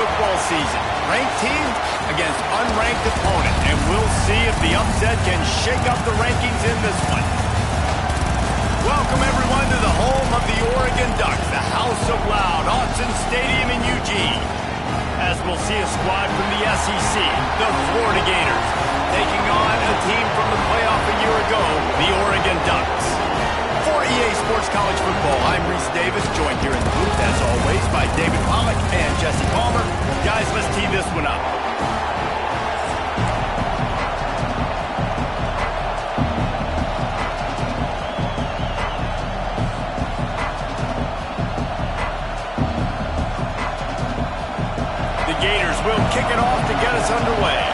football season. Ranked team against unranked opponent. And we'll see if the upset can shake up the rankings in this one. Welcome, everyone, to the home of the Oregon Ducks, the House of Loud, Autzen Stadium in Eugene. As we'll see a squad from the SEC, the Florida Gators, taking on a team from the playoff a year ago, the Oregon Ducks. For EA Sports College Football, I'm Reese Davis, joined here in the booth, as always, by David Pollack and Jesse Palmer. Guys, let's tee this one up. The Gators will kick it off to get us underway.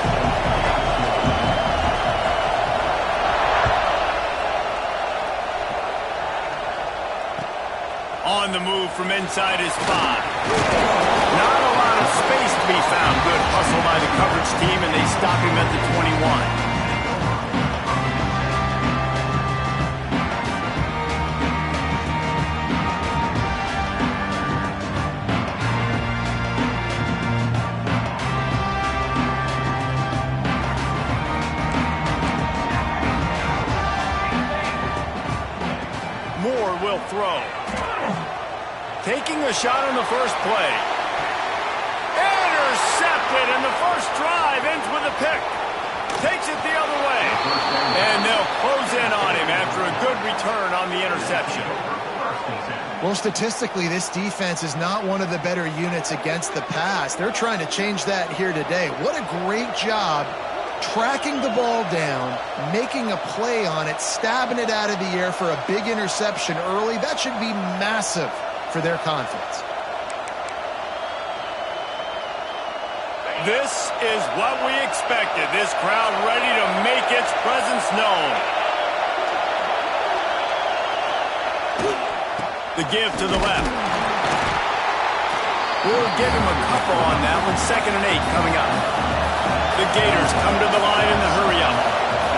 On the move from inside his 5. Not a lot of space to be found. Good hustle by the coverage team, and they stop him at the 21. Moore will throw. Taking a shot on the first play. Intercepted, and the first drive ends with a pick. Takes it the other way. And they'll close in on him after a good return on the interception. Well, statistically, this defense is not one of the better units against the pass. They're trying to change that here today. What a great job tracking the ball down, making a play on it, stabbing it out of the air for a big interception early. That should be massive for their confidence. This is what we expected. This crowd ready to make its presence known. The give to the left. We'll give him a couple on that one. 2nd and 8 coming up. The Gators come to the line in the hurry-up.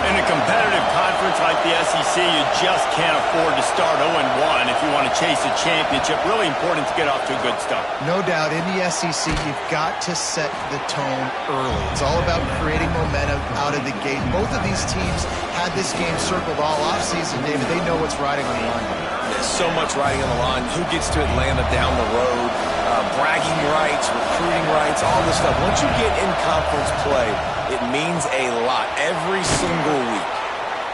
In a competitive conference like the SEC, you just can't afford to start 0-1 if you want to chase a championship. Really important to get off to a good start. No doubt, in the SEC, you've got to set the tone early. It's all about creating momentum out of the gate. Both of these teams had this game circled all offseason, David. They know what's riding on the line. There's so much riding on the line. Who gets to Atlanta down the road? Bragging rights, recruiting rights, all this stuff. Once you get in conference play, it means a lot every single week.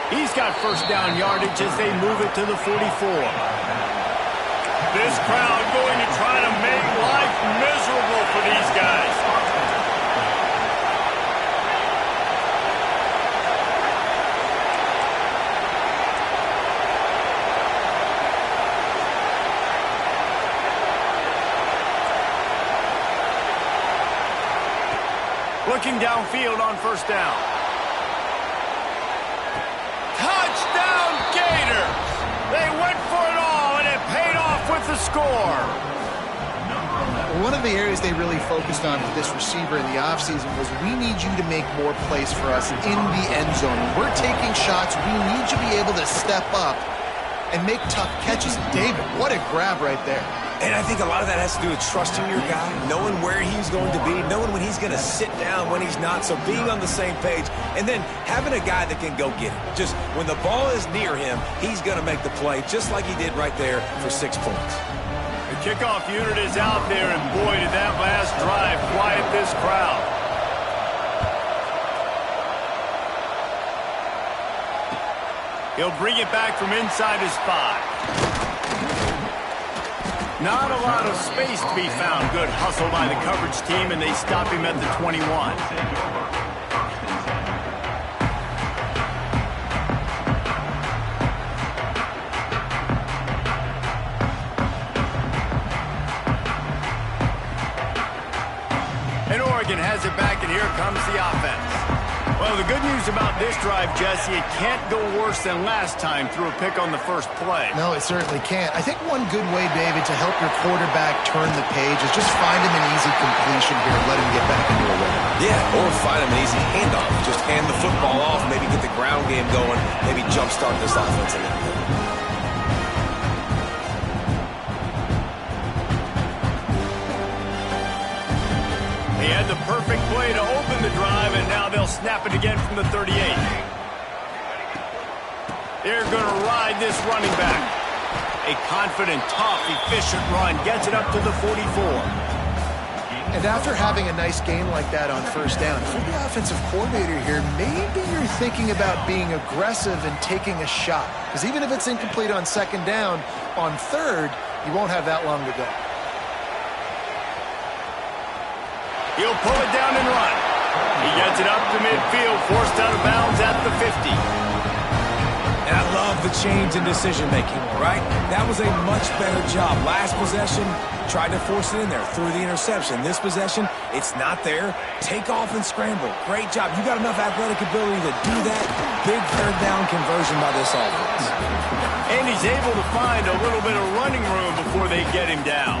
He's got first down yardage as they move it to the 44. This crowd going to try to make life miserable for these guys. Looking downfield on first down. Touchdown, Gators! They went for it all, and it paid off with the score. One of the areas they really focused on with this receiver in the offseason was, we need you to make more plays for us in the end zone. When we're taking shots, we need you to be able to step up and make tough catches. David, what a grab right there. And I think a lot of that has to do with trusting your guy, knowing where he's going to be, knowing when he's going to sit down, when he's not, so being on the same page, and then having a guy that can go get it. Just when the ball is near him, he's going to make the play, just like he did right there for 6 points. The kickoff unit is out there, and boy, did that last drive quiet this crowd. He'll bring it back from inside his 5. Not a lot of space to be found. Good hustle by the coverage team, and they stop him at the 21. And Oregon has it back, and here comes the offense. Well, the good news about this drive, Jesse, it can't go worse than last time through a pick on the first play. No, it certainly can't. I think one good way, David, to help your quarterback turn the page is just find him an easy completion here and let him get back into a rhythm. Yeah, or find him an easy handoff. Just hand the football off, maybe get the ground game going, maybe jumpstart this offense a little bit. He had the perfect play to open the drive, and now they'll snap it again from the 38. They're going to ride this running back. A confident, tough, efficient run gets it up to the 44. And after having a nice game like that on first down, for the offensive coordinator here, maybe you're thinking about being aggressive and taking a shot. Because even if it's incomplete on second down, on third, you won't have that long to go. He'll pull it down and run. He gets it up to midfield, forced out of bounds at the 50. And I love the change in decision-making, right? That was a much better job. Last possession, tried to force it in there, threw the interception. This possession, it's not there. Take off and scramble. Great job. You got enough athletic ability to do that. Big third down conversion by this offense. And he's able to find a little bit of running room before they get him down.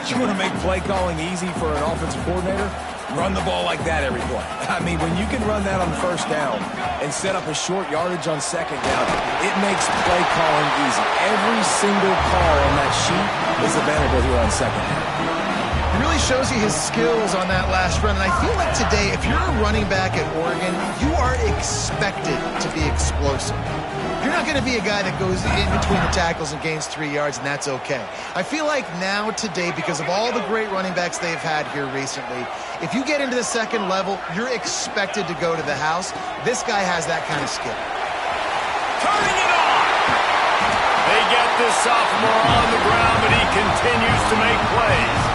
You want to make play calling easy for an offensive coordinator? Run the ball like that every play. I mean, when you can run that on first down and set up a short yardage on second down, it makes play calling easy. Every single call on that sheet is available here on second down. It really shows you his skills on that last run. And I feel like today, if you're a running back at Oregon, you are expected to be explosive. You're not going to be a guy that goes in between the tackles and gains 3 yards, and that's okay. I feel like now, today, because of all the great running backs they've had here recently, if you get into the second level, you're expected to go to the house. This guy has that kind of skill. Turning it on! They get this sophomore on the ground, but he continues to make plays.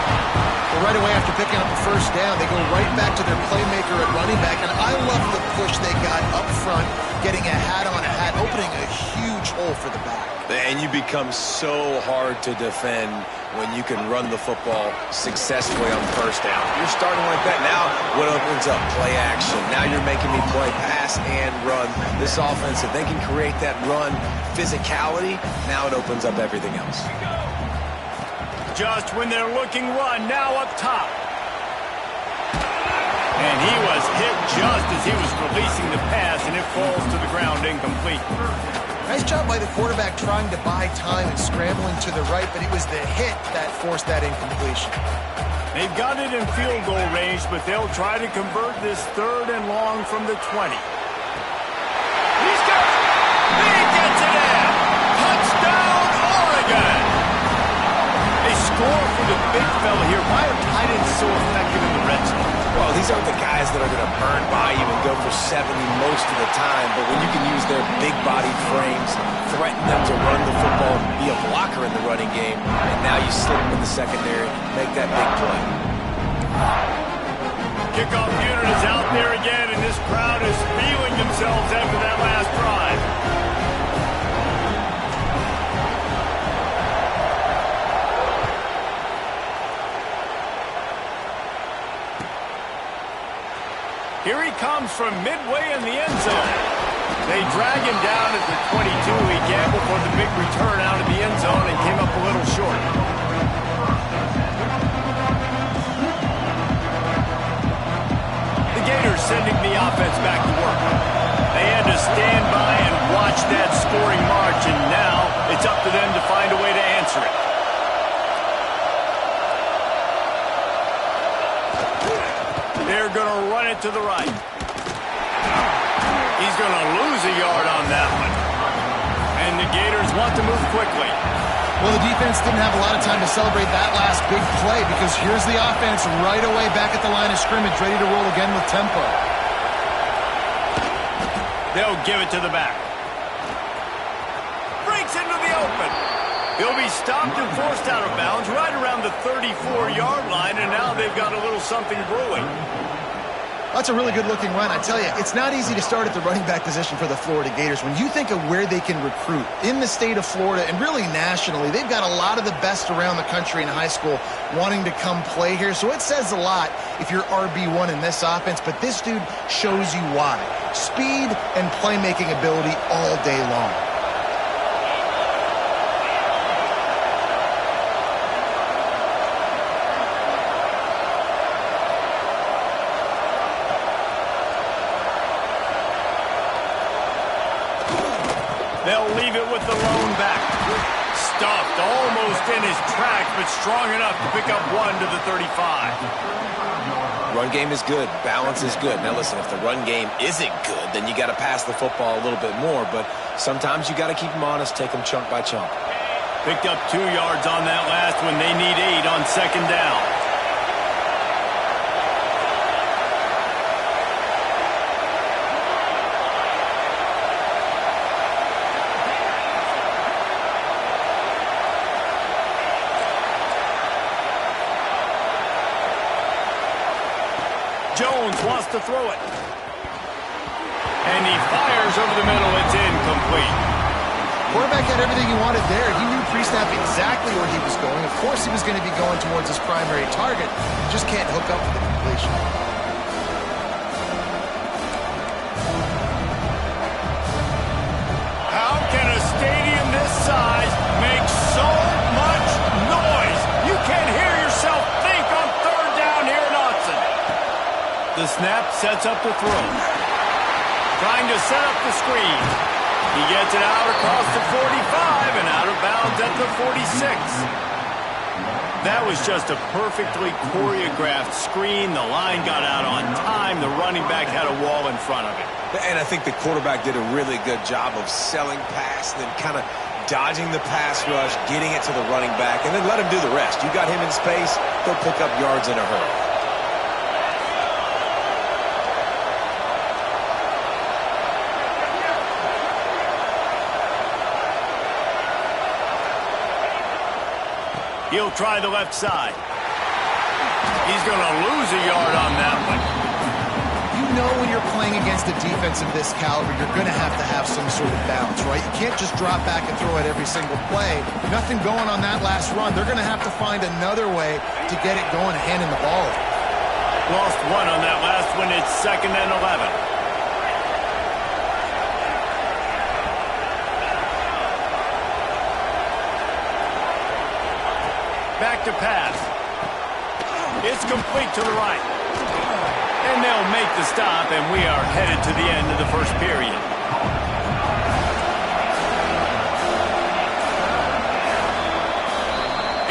Well, right away after picking up the first down, they go right back to their playmaker at running back, and I love the push they got up front, getting a hat on a hat, opening a huge hole for the back. And you become so hard to defend when you can run the football successfully on first down. You're starting like that. Now, what opens up? Play action. Now you're making me play pass and run. This offense, if they can create that run physicality, now it opens up everything else. Just when they're looking run, now up top. And he was hit just as he was releasing the pass, and it falls to the ground incomplete. Nice job by the quarterback trying to buy time and scrambling to the right, but it was the hit that forced that incompletion. They've got it in field goal range, but they'll try to convert this third and long from the 20. He's got it! He gets it in! Touchdown, Oregon! A score for the big fella here. Why are tight ends so effective in the red zone? Well, these aren't the guys that are going to burn by you and go for 70 most of the time, but when you can use their big-bodied frames, threaten them to run the football, be a blocker in the running game, and now you slip them in the secondary, make that big play. Kickoff unit is out there again, and this crowd is feeling themselves after that last drive. Here he comes from midway in the end zone. They drag him down at the 22. He gambled for the big return out of the end zone and came up a little short. The Gators sending the offense back to work. They had to stand by and watch that scoring march, and now it's up to them to find a way to answer it. They're going to run it to the right. He's going to lose a yard on that one. And the Gators want to move quickly. Well, the defense didn't have a lot of time to celebrate that last big play because here's the offense right away back at the line of scrimmage, ready to roll again with tempo. They'll give it to the back. Breaks into the open. He'll be stopped and forced out of bounds right around the 34-yard line, and now they've got a little something brewing. That's a really good-looking run. I tell you, it's not easy to start at the running back position for the Florida Gators. When you think of where they can recruit in the state of Florida and really nationally, they've got a lot of the best around the country in high school wanting to come play here. So it says a lot if you're RB1 in this offense, but this dude shows you why. Speed and playmaking ability all day long. They'll leave it with the lone back. stuffed almost in his tracks, but strong enough to pick up 1 to the 35. Run game is good. Balance is good. Now, listen, if the run game isn't good, then you got to pass the football a little bit more. But sometimes you got to keep them honest, take them chunk by chunk. Picked up 2 yards on that last one. They need 8 on 2nd down. Jones wants to throw it. And he fires over the middle. It's incomplete. Quarterback had everything he wanted there. He knew pre-snap exactly where he was going. Of course he was going to be going towards his primary target. He just can't hook up with the completion. How can a stadium this size make so much noise? You can't hear yourself think on 3rd down here in Austin. The snap sets up the throw. Trying to set up the screen. He gets it out across the 45 and out of bounds at the 46. That was just a perfectly choreographed screen. The line got out on time. The running back had a wall in front of it. And I think the quarterback did a really good job of selling pass and then kind of dodging the pass rush, getting it to the running back, and then let him do the rest. You got him in space, he'll pick up yards in a hurry. He'll try the left side. He's going to lose a yard on that one. You know when you're playing against a defense of this caliber, you're going to have some sort of balance, right? You can't just drop back and throw it every single play. Nothing going on that last run. They're going to have to find another way to get it going and handing the ball. Lost 1 on that last one. It's 2nd and 11. Back to pass. It's complete to the right. And they'll make the stop, and we are headed to the end of the first period.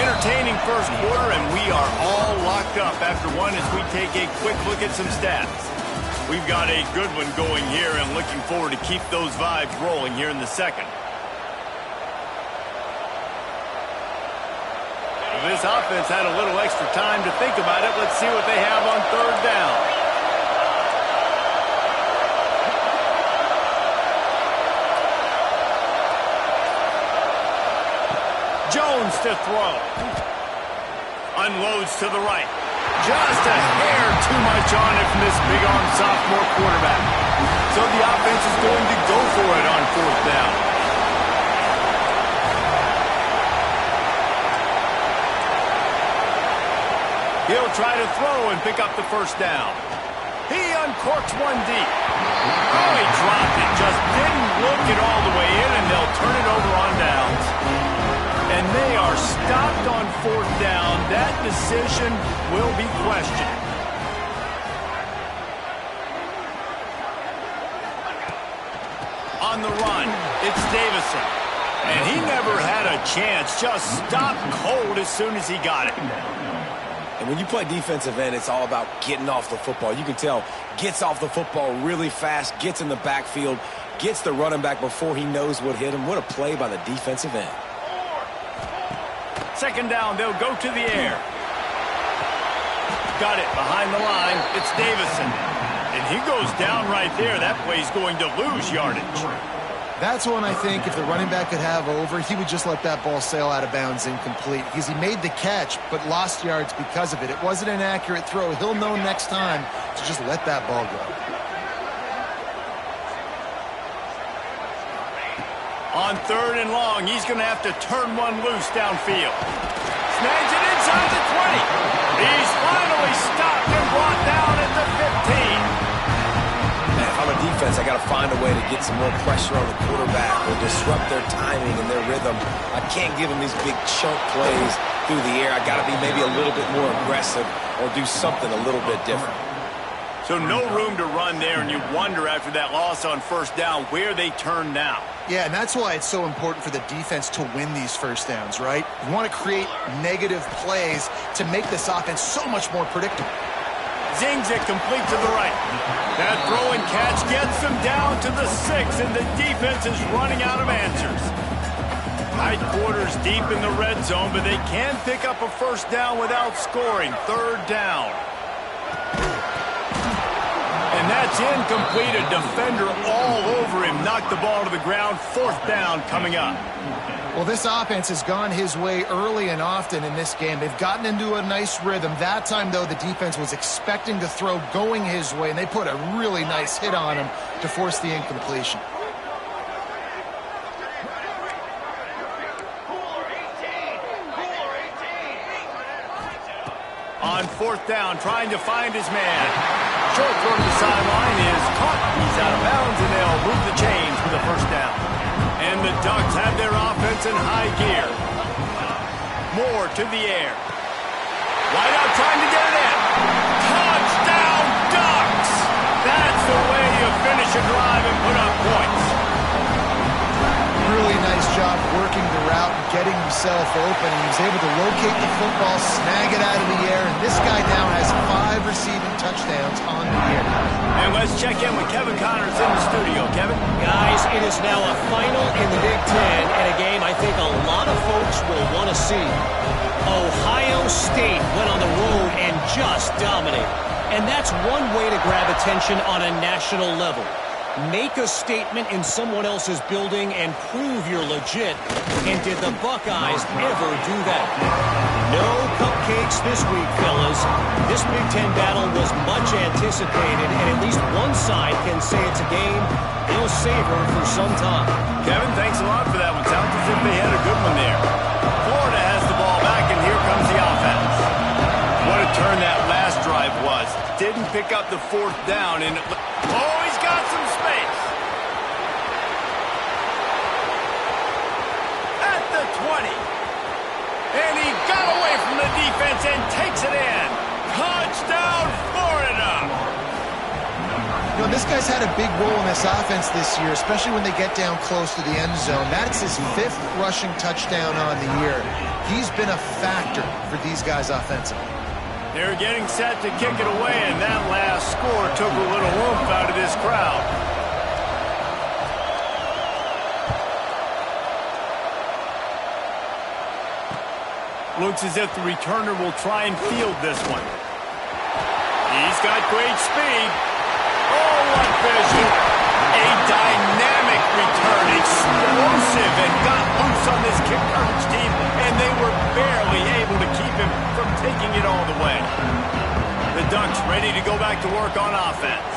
Entertaining first quarter, and we are all locked up after one as we take a quick look at some stats. We've got a good one going here, and looking forward to keep those vibes rolling here in the second. This offense had a little extra time to think about it. Let's see what they have on 3rd down. Jones to throw. Unloads to the right. Just a hair too much on it from this big-arm sophomore quarterback. So the offense is going to go for it on 4th down. He'll try to throw and pick up the 1st down. He uncorks one deep. Oh, he dropped it. Just didn't look it all the way in, and they'll turn it over on downs. And they are stopped on 4th down. That decision will be questioned. On the run, it's Davison. And he never had a chance. Just stopped cold as soon as he got it. And when you play defensive end, it's all about getting off the football. You can tell, gets off the football really fast, gets in the backfield, gets the running back before he knows what hit him. What a play by the defensive end. 2nd down, they'll go to the air. Got it behind the line. It's Davison. And he goes down right there. That play's going to lose yardage. That's one I think if the running back could have over, he would just let that ball sail out of bounds incomplete because he made the catch but lost yards because of it. It wasn't an accurate throw. He'll know next time to just let that ball go. On 3rd and long, he's going to have to turn one loose downfield. Snags it inside the 20. He's finally stopped and brought down at the 15. Man, if I'm a defense, I got to find a way to get some more pressure on the quarterback or disrupt their timing and their rhythm. I can't give them these big chunk plays through the air. I got to be maybe a little bit more aggressive or do something a little bit different. So no room to run there, and you wonder after that loss on 1st down where they turn now. Yeah, and that's why it's so important for the defense to win these first downs, right? You want to create negative plays to make this offense so much more predictable. Zings it complete to the right. That throw and catch gets them down to the 6, and the defense is running out of answers. Tight quarters deep in the red zone, but they can pick up a first down without scoring. Third down. And that's incomplete. A defender all over him. Knocked the ball to the ground. Fourth down coming up. Well, this offense has gone his way early and often in this game. They've gotten into a nice rhythm. That time, though, the defense was expecting the throw going his way, and they put a really nice hit on him to force the incompletion. On fourth down, trying to find his man. Short throw to the sideline is caught. He's out of bounds, and they'll move the chains for the first down. And the Ducks have their offense in high gear. Moore to the air. Wide out, trying to get it in. Touchdown, Ducks! That's the way you finish a drive and put up points. Really nice job working the route and getting himself open. He was able to locate the football, snag it out of the air, and this guy now has 5 receiving touchdowns on the year. And let's check in with Kevin Connors in the studio. Kevin? Guys, it is now a final in the Big Ten, and a game I think a lot of folks will want to see. Ohio State went on the road and just dominated. And that's one way to grab attention on a national level. Make a statement in someone else's building and prove you're legit. And did the Buckeyes ever do that? No cupcakes this week, fellas. This Big Ten battle was much anticipated, and at least one side can say it's a game they'll savor for some time. Kevin, thanks a lot for that one. Sounds as if they had a good one there. Florida has the ball back, and here comes the offense. What a turn that last drive was. Didn't pick up the fourth down, and oh, he's got some space. At the 20. And he got away from the defense and takes it in. Touchdown, Florida. You know, this guy's had a big role in this offense this year, especially when they get down close to the end zone. That's his 5th rushing touchdown on the year. He's been a factor for these guys offensively. They're getting set to kick it away, and that last score took a little oomph out of this crowd. Looks as if the returner will try and field this one. He's got great speed. Oh, what vision. A dynamic return, explosive, and got loose on this kick coverage team, and they were barely able to keep him from taking it all the way. The Ducks ready to go back to work on offense.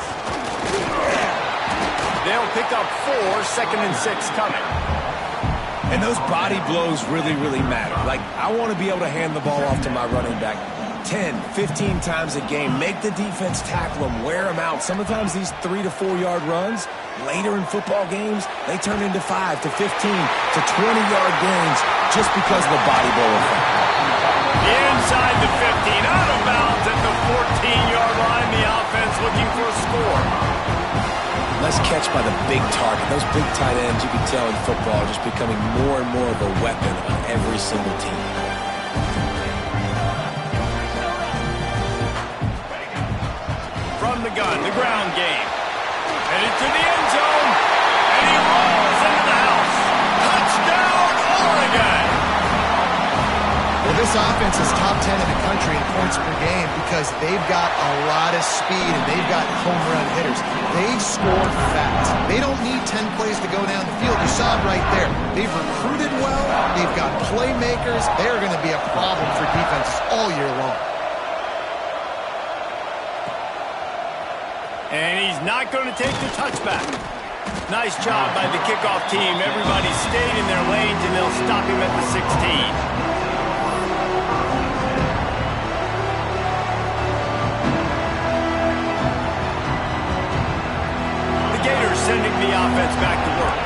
They'll pick up 4, 2nd and 6 coming. And those body blows really, really matter. Like, I want to be able to hand the ball off to my running back 10, 15 times a game. Make the defense tackle them, wear them out. Sometimes these 3 to 4 yard runs, later in football games, they turn into 5 to 15 to 20-yard gains just because of the body blow effect. Inside the 15, out of bounds at the 14-yard line. The offense looking for a score. Nice catch by the big target. Those big tight ends, you can tell in football, are just becoming more and more of a weapon on every single team. From the gun, the ground game. Headed to the end zone, and he rolls into the house. Touchdown, Oregon! Well, this offense is top 10 in the country in points per game because they've got a lot of speed and they've got home run hitters. They score fast. They don't need 10 plays to go down the field. You saw it right there. They've recruited well. They've got playmakers. They're going to be a problem for defenses all year long. And he's not going to take the touchback. Nice job by the kickoff team. Everybody stayed in their lanes, and they'll stop him at the 16. Sending the offense back to work.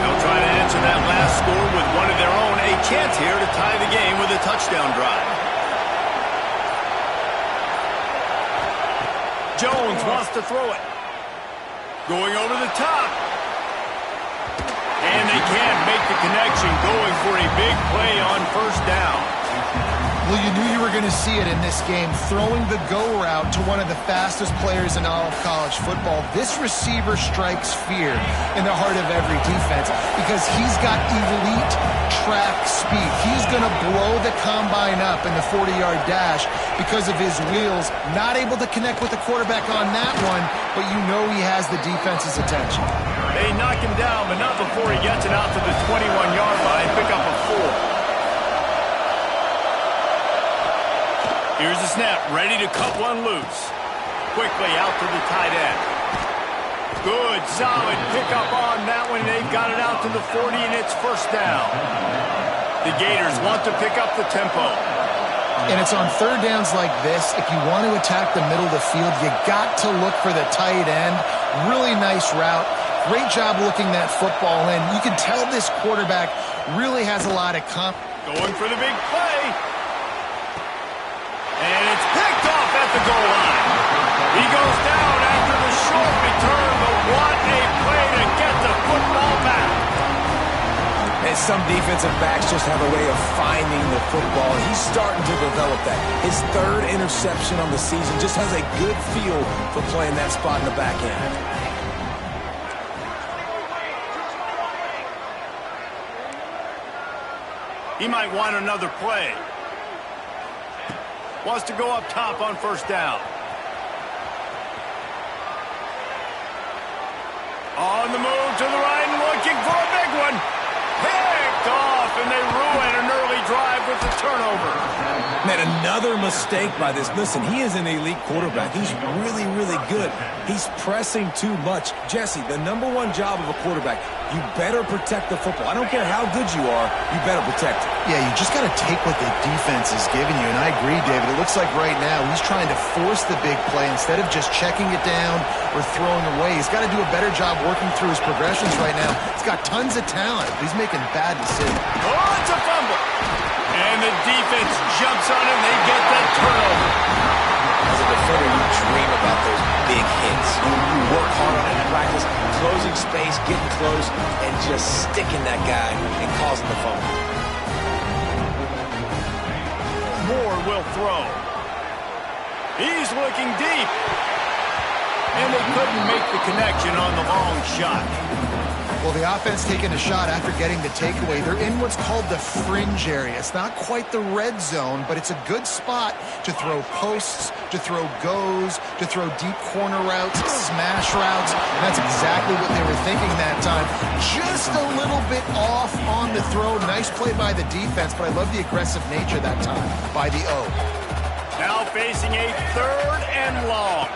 They'll try to answer that last score with one of their own. A chance here to tie the game with a touchdown drive. Jones wants to throw it. Going over the top. the connection going for a big play on first down. Well, you knew you were going to see it in this game, throwing the go route to one of the fastest players in all of college football. This receiver strikes fear in the heart of every defense because he's got elite track speed. He's going to blow the combine up in the 40-yard dash because of his wheels. Not able to connect with the quarterback on that one, but you know he has the defense's attention. They knock him down, but not before he gets it out to the 21-yard line. Pick up a 4. Here's the snap, ready to cut one loose. Quickly out to the tight end. Good, solid pickup on that one. They've got it out to the 40, and it's first down. The Gators want to pick up the tempo. And it's on third downs like this. If you want to attack the middle of the field, you got to look for the tight end. Really nice route. Great job looking that football in. You can tell this quarterback really has a lot of confidence. Going for the big play. And it's picked off at the goal line. He goes down after the short return, but what a play to get the football back. And some defensive backs just have a way of finding the football. He's starting to develop that. His third interception on the season just has a good feel for playing that spot in the back end. He might want another play. Wants to go up top on first down. On the move to the right and looking for a big one. Picked off, and they ruin an early drive with the turnover. Man, another mistake by this. Listen, he is an elite quarterback. He's really, really good. He's pressing too much. Jesse, the number one job of a quarterback, you better protect the football. I don't care how good you are, you better protect it. Yeah, you just got to take what the defense is giving you. And I agree, David. It looks like right now he's trying to force the big play instead of just checking it down or throwing away. He's got to do a better job working through his progressions right now. He's got tons of talent. He's making bad decisions. Oh, it's a fumble. And the defense jumps on him. They get that turnover. As a defender, you dream about those big hits. You work hard on it in practice, closing space, getting close, and just sticking that guy and causing the fumble. Moore will throw. He's looking deep. And they couldn't make the connection on the long shot. Well, the offense taking a shot after getting the takeaway. They're in what's called the fringe area. It's not quite the red zone, but it's a good spot to throw posts, to throw goes, to throw deep corner routes, smash routes. And that's exactly what they were thinking that time. Just a little bit off on the throw. Nice play by the defense, but I love the aggressive nature that time by the O. Now facing a third and long.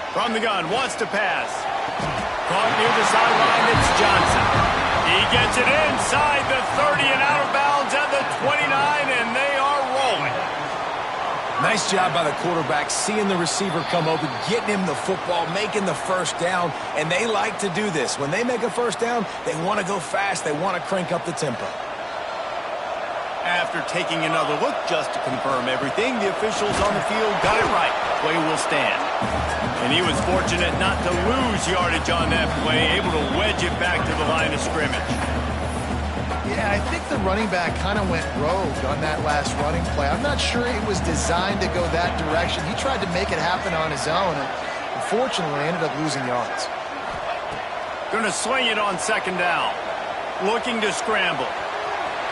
From the gun, wants to pass. Caught near the sideline, it's Johnson. He gets it inside the 30 and out of bounds at the 29, and they are rolling. Nice job by the quarterback, seeing the receiver come open, getting him the football, making the first down, and they like to do this. When they make a first down, they want to go fast. They want to crank up the tempo. After taking another look just to confirm everything, the officials on the field got it right. Play will stand. And he was fortunate not to lose yardage on that play, able to wedge it back to the line of scrimmage. Yeah, I think the running back kind of went rogue on that last running play. I'm not sure it was designed to go that direction. He tried to make it happen on his own, and unfortunately ended up losing yards. Going to swing it on second down. Looking to scramble.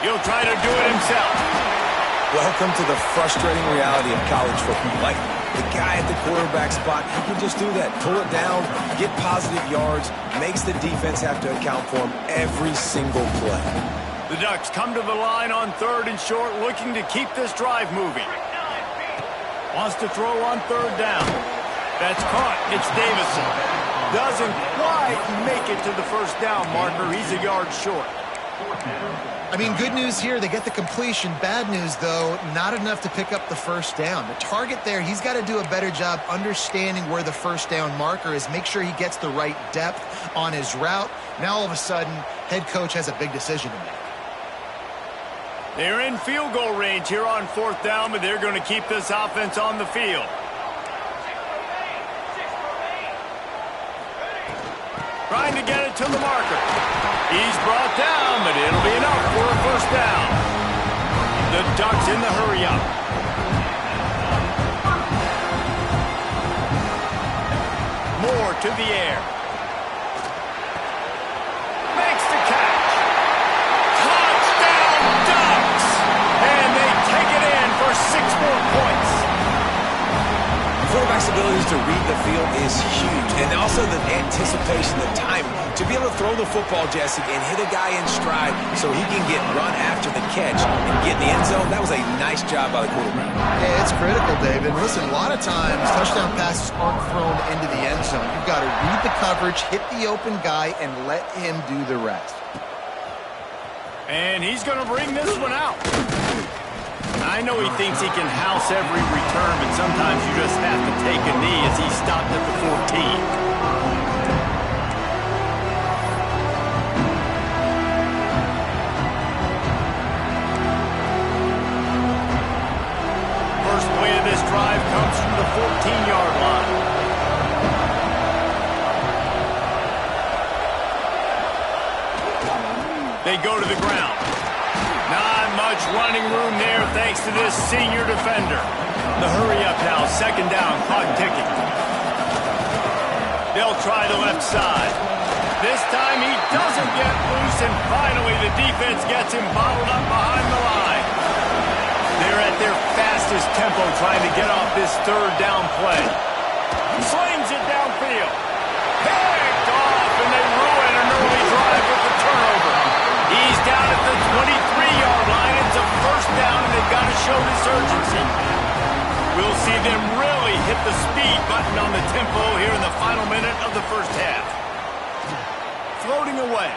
He'll try to do it himself. Welcome to the frustrating reality of college football. Like the guy at the quarterback spot, he can just do that. Pull it down, get positive yards, makes the defense have to account for him every single play. The Ducks come to the line on third and short, looking to keep this drive moving. Wants to throw on third down. That's caught. It's Davison. Doesn't quite make it to the first down marker. He's a yard short. I mean, good news here, they get the completion. Bad news, though, not enough to pick up the first down. The target there, he's got to do a better job understanding where the first down marker is, make sure he gets the right depth on his route. Now, all of a sudden, head coach has a big decision to make. They're in field goal range here on fourth down, but they're going to keep this offense on the field. Trying to get it to the marker. He's brought down, but it'll be enough for a first down. The Ducks in the hurry-up. Moore to the air. Makes the catch. Touchdown, Ducks! And they take it in for 6 more points. Quarterback's abilities to read the field is huge, and also the anticipation, the timing. To be able to throw the football, Jesse, and hit a guy in stride so he can get run after the catch and get in the end zone, that was a nice job by the quarterback. Yeah, it's critical, David. Listen, a lot of times touchdown passes aren't thrown into the end zone. You've got to read the coverage, hit the open guy, and let him do the rest. And he's going to bring this one out. I know he thinks he can house every return, but sometimes you just have to take a knee as he stopped at the 14. First play of this drive comes from the 14-yard line. They go to the ground. Not much running room there thanks to this senior defender. The hurry-up now, second down, clock ticking. They'll try the left side. This time he doesn't get loose, and finally the defense gets him bottled up behind the line. They're at their fastest tempo trying to get off this third down play. Slings it downfield. Picked off, and they ruin an early drive with the turnover. He's down at the 23-yard line. It's a first down, and they've got to show this urgency. We'll see them really hit the speed button on the tempo here in the final minute of the first half. Floating away.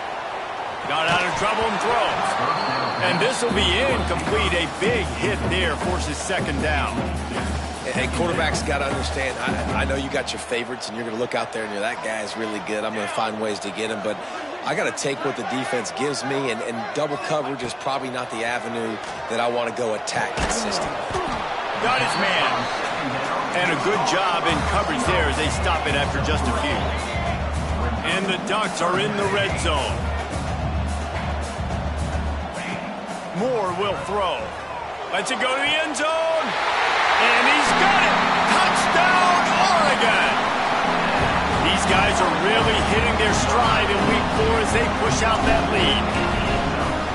Got out of trouble and throws. And this will be incomplete. A big hit there forces second down. And quarterbacks got to understand, I know you got your favorites, and you're going to look out there and you're, that guy is really good. I'm going to find ways to get him, but I got to take what the defense gives me, and double coverage is probably not the avenue that I want to go attack consistently. Got his man. And a good job in coverage there as they stop it after just a few. And the Ducks are in the red zone. Moore will throw. Lets it go to the end zone. And he's got it. Touchdown, Oregon. These guys are really hitting their stride in week 4 as they push out that lead.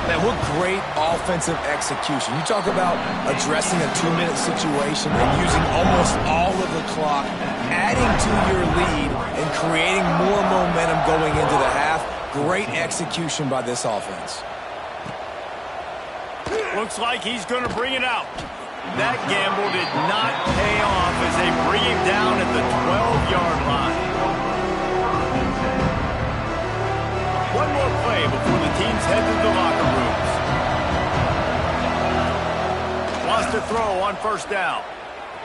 Man, what great offensive execution. You talk about addressing a 2-minute situation and using almost all of the clock, adding to your lead and creating more momentum going into the half. Great execution by this offense. Looks like he's going to bring it out. That gamble did not pay off as they bring him down at the 12-yard line. One more play before the teams head to the locker rooms. Wants to throw on first down.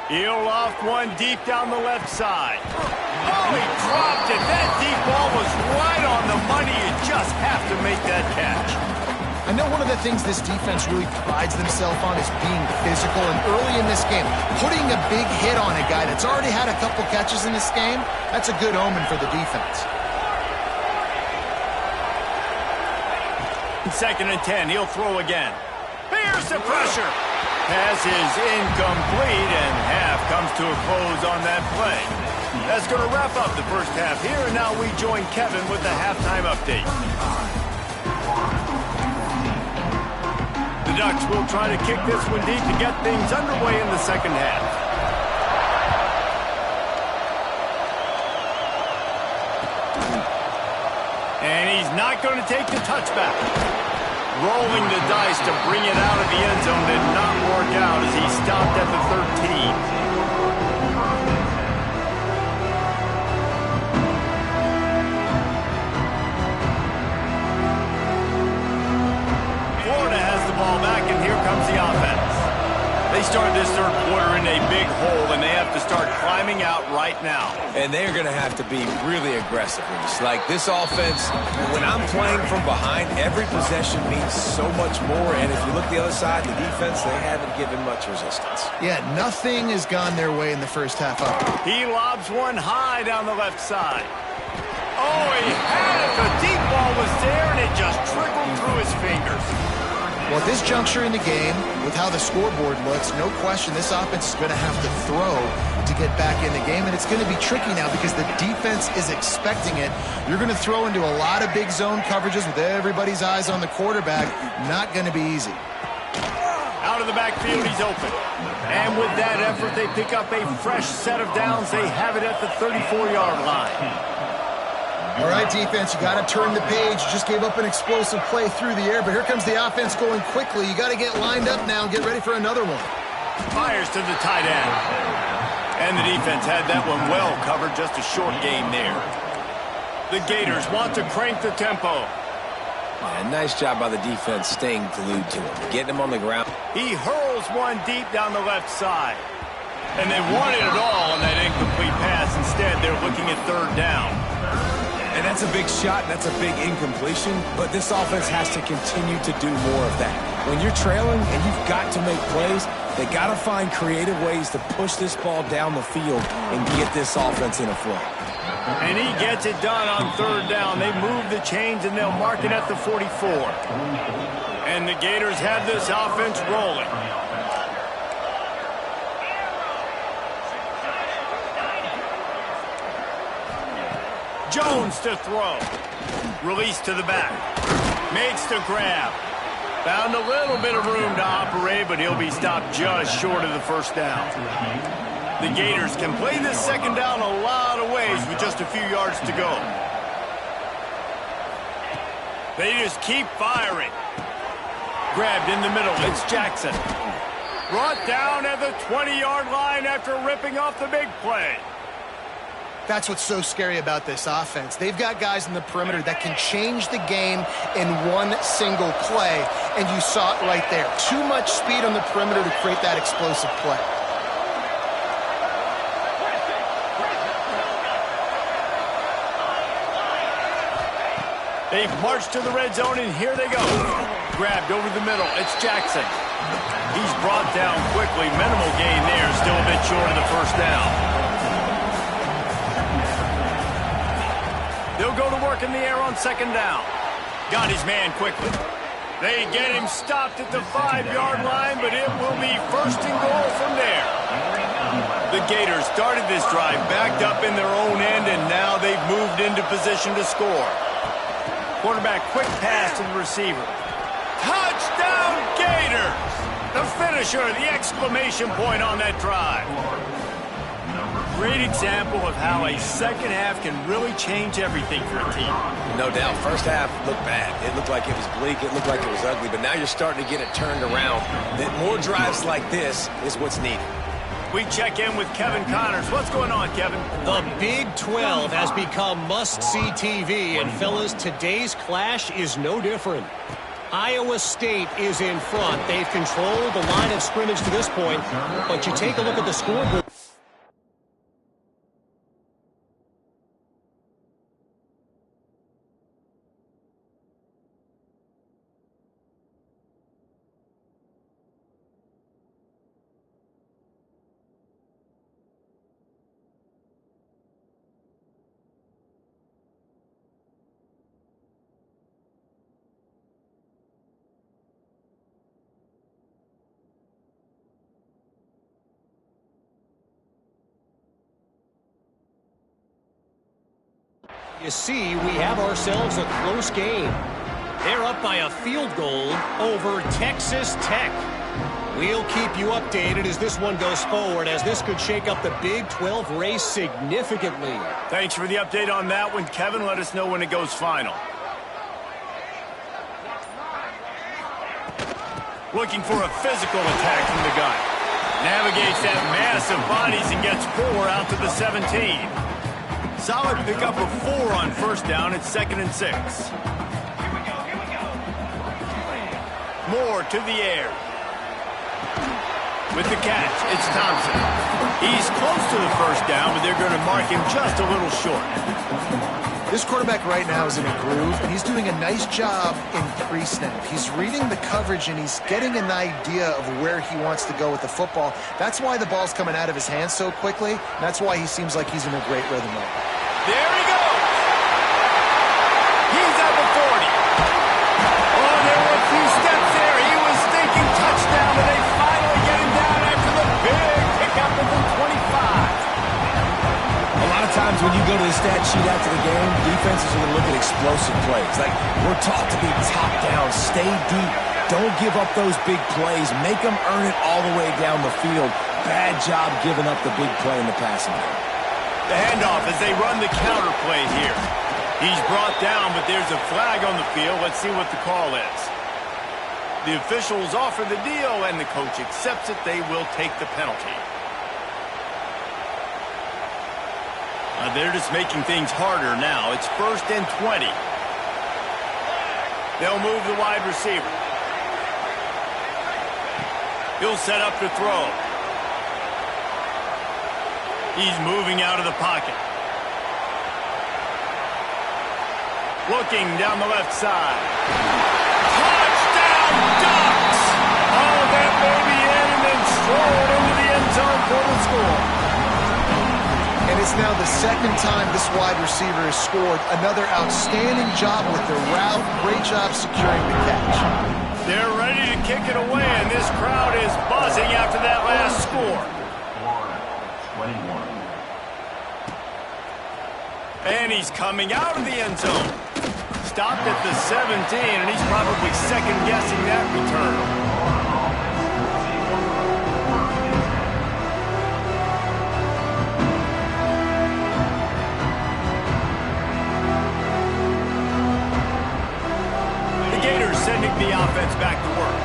He'll loft one deep down the left side. Oh, he dropped it. That deep ball was right on the money. You just have to make that catch. I know one of the things this defense really prides themselves on is being physical, and early in this game, putting a big hit on a guy that's already had a couple catches in this game, that's a good omen for the defense. Second and 10, he'll throw again. Here's the pressure. Pass is incomplete, and half comes to a close on that play. That's going to wrap up the first half here, and now we join Kevin with the halftime update. The Ducks will try to kick this one deep to get things underway in the second half. And he's not going to take the touchback. Rolling the dice to bring it out of the end zone did not work out as he stopped at the 13. Ball back, and here comes the offense. They started this third quarter in a big hole, and they have to start climbing out right now. And they're going to have to be really aggressive with this. Like this offense, when I'm playing from behind, every possession means so much more. And if you look the other side, the defense, they haven't given much resistance. Yeah, nothing has gone their way in the first half. He lobs one high down the left side. Oh, he had it. The deep ball was there, and it just Well, at this juncture in the game, with how the scoreboard looks, no question this offense is going to have to throw to get back in the game, and it's going to be tricky now because the defense is expecting it. You're going to throw into a lot of big zone coverages with everybody's eyes on the quarterback. Not going to be easy. Out of the backfield, he's open. And with that effort, they pick up a fresh set of downs. They have it at the 34-yard line. All right, defense, you got to turn the page. You just gave up an explosive play through the air, but here comes the offense going quickly. You got to get lined up now and get ready for another one. Fires to the tight end. And the defense had that one well covered. Just a short game there. The Gators want to crank the tempo. Yeah, nice job by the defense staying glued to him, getting him on the ground. He hurls one deep down the left side. And they wanted it all on that incomplete pass. Instead, they're looking at third down. And that's a big shot, and that's a big incompletion, but this offense has to continue to do more of that. When you're trailing and you've got to make plays, they got to find creative ways to push this ball down the field and get this offense in a flow. And he gets it done on third down. They move the chains, and they'll mark it at the 44. And the Gators have this offense rolling. Jones to throw. Release to the back. Makes the grab. Found a little bit of room to operate, but he'll be stopped just short of the first down. The Gators can play this second down a lot of ways with just a few yards to go. They just keep firing. Grabbed in the middle. It's Jackson. Brought down at the 20-yard line after ripping off the big play. That's what's so scary about this offense. They've got guys in the perimeter that can change the game in one single play, and you saw it right there. Too much speed on the perimeter to create that explosive play. They've marched to the red zone, and here they go. Grabbed over the middle. It's Jackson. He's brought down quickly. Minimal gain there. Still a bit short of the first down. They'll go to work in the air on second down. Got his man quickly. They get him stopped at the 5-yard line, but it will be first and goal from there. The Gators started this drive backed up in their own end, and now they've moved into position to score. Quarterback quick pass to the receiver. Touchdown Gators! The finisher, the exclamation point on that drive. Great example of how a second half can really change everything for a team. No doubt. First half looked bad. It looked like it was bleak. It looked like it was ugly. But now you're starting to get it turned around. That more drives like this is what's needed. We check in with Kevin Connors. What's going on, Kevin? The Big 12 has become must-see TV, and fellas, today's clash is no different. Iowa State is in front. They've controlled the line of scrimmage to this point, but you take a look at the scoreboard. You see, we have ourselves a close game. They're up by a field goal over Texas Tech. We'll keep you updated as this one goes forward, as this could shake up the Big 12 race significantly. Thanks for the update on that one, Kevin. Let us know when it goes final. Looking for a physical attack from the gun. Navigates that mass of bodies and gets 4 out to the 17. Solid pickup of 4 on first down. It's 2nd and 6. Moore to the air. With the catch, it's Thompson. He's close to the first down, but they're going to mark him just a little short. This quarterback right now is in a groove, and he's doing a nice job in pre-snap. He's reading the coverage, and he's getting an idea of where he wants to go with the football. That's why the ball's coming out of his hands so quickly. That's why he seems like he's in a great rhythm right now. There he goes. He's at the 40. Oh, there were a few steps there. He was the stat sheet after the game, defenses are going to look at explosive plays. Like, we're taught to be top down, stay deep, don't give up those big plays, make them earn it all the way down the field. Bad job giving up the big play in the passing game. The handoff as they run the counter play here. He's brought down, but there's a flag on the field. Let's see what the call is. The officials offer the deal, and the coach accepts it. They will take the penalty. They're just making things harder now. It's 1st and 20. They'll move the wide receiver. He'll set up to throw. He's moving out of the pocket. Looking down the left side. Touchdown Ducks! Oh, that baby in and then strolled into the end zone for the score. And it's now the second time this wide receiver has scored. Another outstanding job with the route. Great job securing the catch. They're ready to kick it away, and this crowd is buzzing after that last score. 21. And he's coming out of the end zone. Stopped at the 17, and he's probably second-guessing that return. Sending the offense back to work.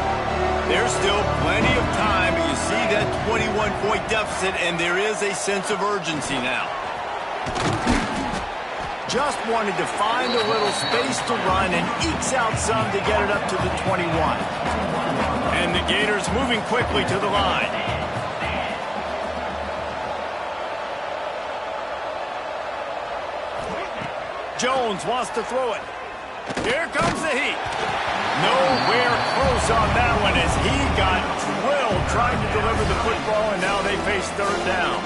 There's still plenty of time, but you see that 21-point deficit, and there is a sense of urgency now. Just wanted to find a little space to run and ekes out some to get it up to the 21. And the Gators moving quickly to the line. Jones wants to throw it. Here comes the heat. Nowhere close on that one as he got drilled trying to deliver the football, and now they face 3rd down.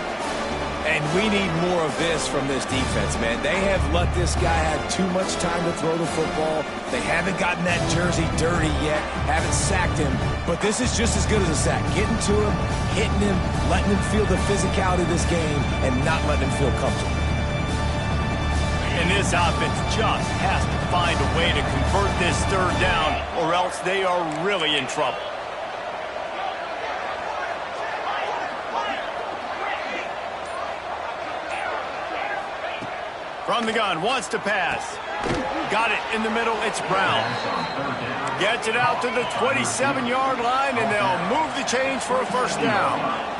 And we need more of this from this defense, man. They have let this guy have too much time to throw the football. They haven't gotten that jersey dirty yet, haven't sacked him. But this is just as good as a sack. Getting to him, hitting him, letting him feel the physicality of this game, and not letting him feel comfortable. And this offense just has to find a way to convert this 3rd down, or else they are really in trouble. From the gun, wants to pass. Got it in the middle, it's Brown. Gets it out to the 27-yard line, and they'll move the chains for a 1st down.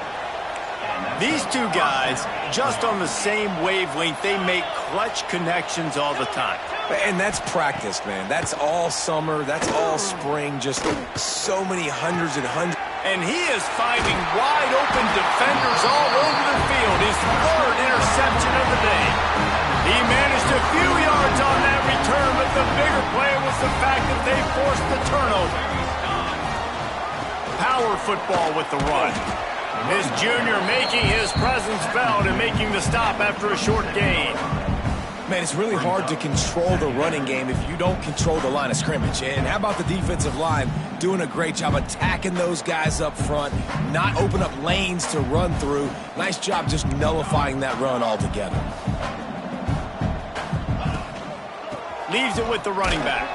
These two guys, just on the same wavelength, they make clutch connections all the time. And that's practice, man. That's all summer. That's all spring. Just so many hundreds and hundreds. And he is finding wide open defenders all over the field. His 3rd interception of the day. He managed a few yards on that return, but the bigger play was the fact that they forced the turnover. Power football with the run. This junior making his presence felt and making the stop after a short gain. Man, it's really hard to control the running game if you don't control the line of scrimmage. And how about the defensive line doing a great job attacking those guys up front, not open up lanes to run through. Nice job just nullifying that run altogether. Leaves it with the running back.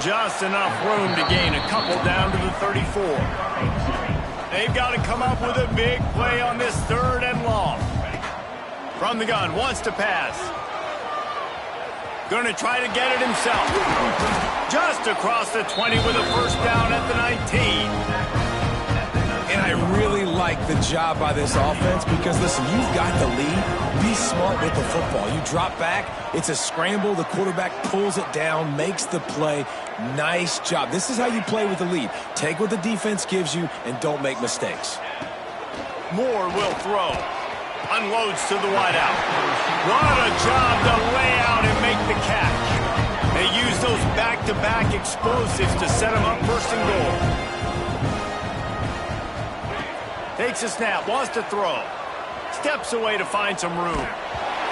Just enough room to gain a couple down to the 34. They've got to come up with a big play on this 3rd and long. From the gun, wants to pass. Going to try to get it himself. Just across the 20 with a 1st down at the 19. And I really like the job by this offense because, listen, you've got the lead. Be smart with the football. You drop back, it's a scramble. The quarterback pulls it down, makes the play. Nice job. This is how you play with the lead. Take what the defense gives you and don't make mistakes. Moore will throw. Unloads to the wideout. What a job to lay out and make the catch. They use those back-to-back explosives to set him up 1st and goal. Takes a snap, wants to throw. Steps away to find some room.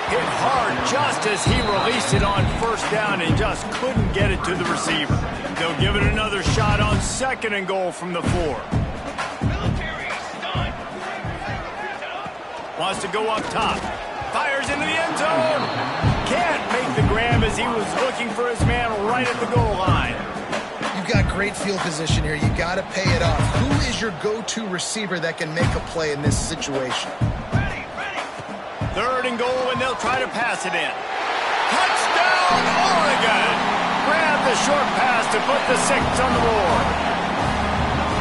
Hit hard just as he released it on 1st down and just couldn't get it to the receiver. They'll give it another shot on 2nd and goal from the 4. Wants to go up top. Fires fires into the end zone. Can't make the grab as he was looking for his man right at the goal line. You've got great field position here. You got to pay it off. Who is your go-to receiver that can make a play in this situation? Third and goal, and they'll try to pass it in. Touchdown, Oregon! Grab the short pass to put the 6 on the board.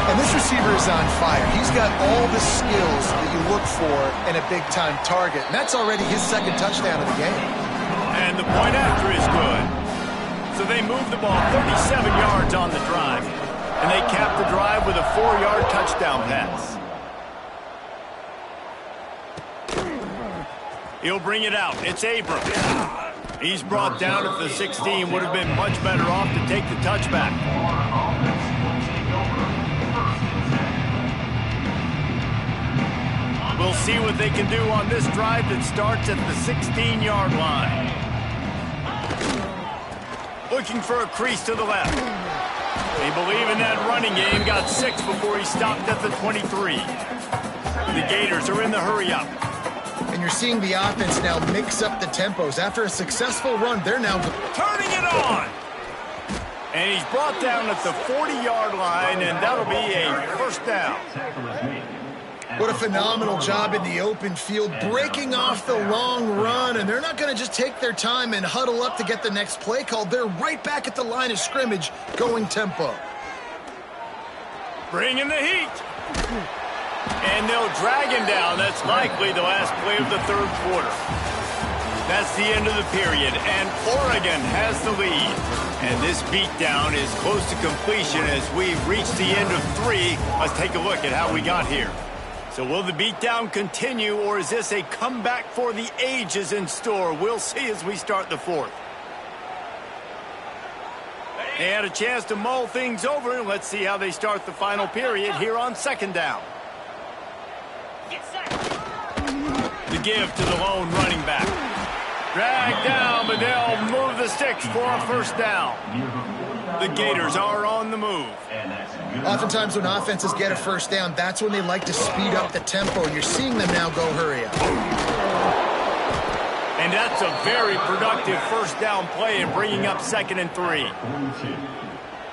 And this receiver is on fire. He's got all the skills that you look for in a big-time target. And that's already his second touchdown of the game. And the point after is good. So they move the ball 37 yards on the drive. And they cap the drive with a 4-yard touchdown pass. He'll bring it out. It's Abrams. He's brought down at the 16. Would have been much better off to take the touchback. We'll see what they can do on this drive that starts at the 16-yard line. Looking for a crease to the left. They believe in that running game. Got 6 before he stopped at the 23. The Gators are in the hurry-up. And you're seeing the offense now mix up the tempos. After a successful run, they're now turning it on. And he's brought down at the 40-yard line, and that'll be a first down. What a phenomenal job in the open field, breaking off the long run, and they're not going to just take their time and huddle up to get the next play called. They're right back at the line of scrimmage, going tempo. Bringing the heat. And they'll drag him down. That's likely the last play of the third quarter. That's the end of the period, and Oregon has the lead. And this beatdown is close to completion as we reach the end of 3. Let's take a look at how we got here. So will the beatdown continue, or is this a comeback for the ages in store? We'll see as we start the 4th. They had a chance to mull things over. Let's see how they start the final period here on 2nd down. The give to the lone running back. Drag down, but they'll move the sticks for a first down. The Gators are on the move. Oftentimes when offenses get a first down, that's when they like to speed up the tempo, and you're seeing them now go hurry up. And that's a very productive first down play in bringing up 2nd and 3.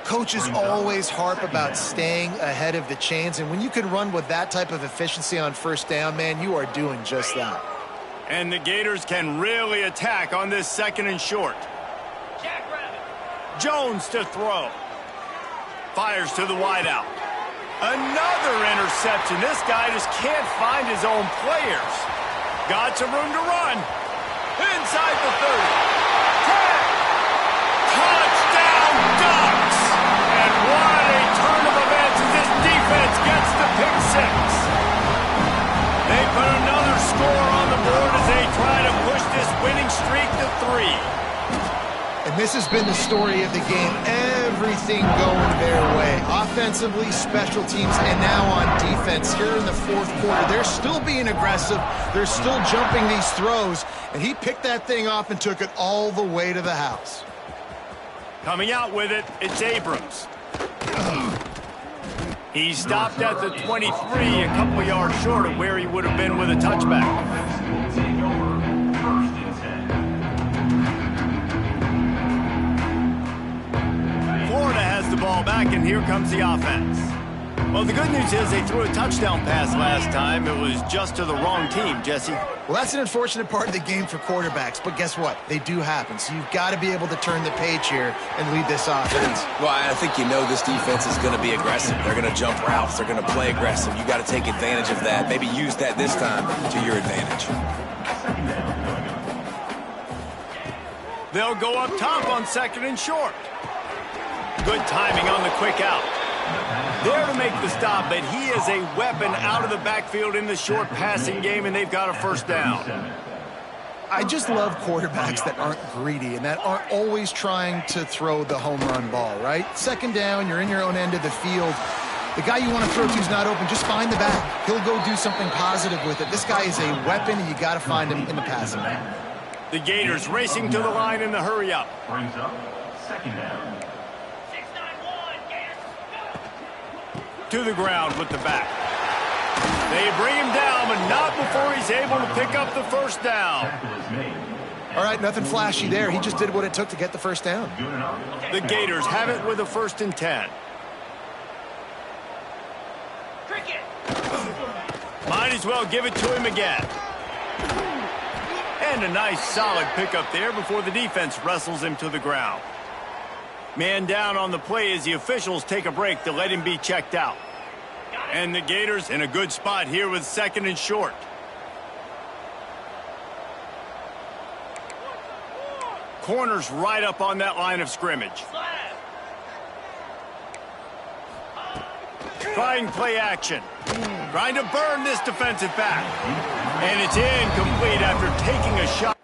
Coaches always harp about staying ahead of the chains, and when you can run with that type of efficiency on first down, man, you are doing just that. And the Gators can really attack on this 2nd and short. Jones to throw. Fires to the wideout. Another interception. This guy just can't find his own players. Got some room to run. Inside the 30. 10. Touchdown Ducks! And what a turn of events as this defense gets the pick 6. They put another score on the board as they try to push this winning streak to 3. And this has been the story of the game. Everything going their way. Offensively, special teams, and now on defense here in the 4th quarter. They're still being aggressive. They're still jumping these throws. And he picked that thing off and took it all the way to the house. Coming out with it, it's Abrams. He stopped at the 23, a couple of yards short of where he would have been with a touchback. Florida has the ball back, and here comes the offense. Well, the good news is they threw a touchdown pass last time. It was just to the wrong team, Jesse. Well, that's an unfortunate part of the game for quarterbacks, but guess what? They do happen, so you've got to be able to turn the page here and lead this offense. Well, I think you know this defense is going to be aggressive. They're going to jump routes. They're going to play aggressive. You got to take advantage of that. Maybe use that this time to your advantage. They'll go up top on 2nd and short. Good timing on the quick out. There to make the stop, but he is a weapon out of the backfield in the short passing game, and they've got a first down. I just love quarterbacks that aren't greedy and that aren't always trying to throw the home run ball, right? 2nd down, you're in your own end of the field. The guy you want to throw to is not open. Just find the back. He'll go do something positive with it. This guy is a weapon, and you got to find him in the passing game. The Gators racing to the line in the hurry-up. Brings up 2nd down. To the ground with the back. They bring him down, but not before he's able to pick up the first down. made. All right, nothing flashy there. He just did what it took to get the first down. Good enough. The Gators have it with a 1st and 10. Might as well give it to him again. And a nice solid pickup there before the defense wrestles him to the ground. Man down on the play as the officials take a break to let him be checked out. And the Gators in a good spot here with 2nd and short. Corners right up on that line of scrimmage. Trying play action. Trying to burn this defensive back. And it's incomplete after taking a shot.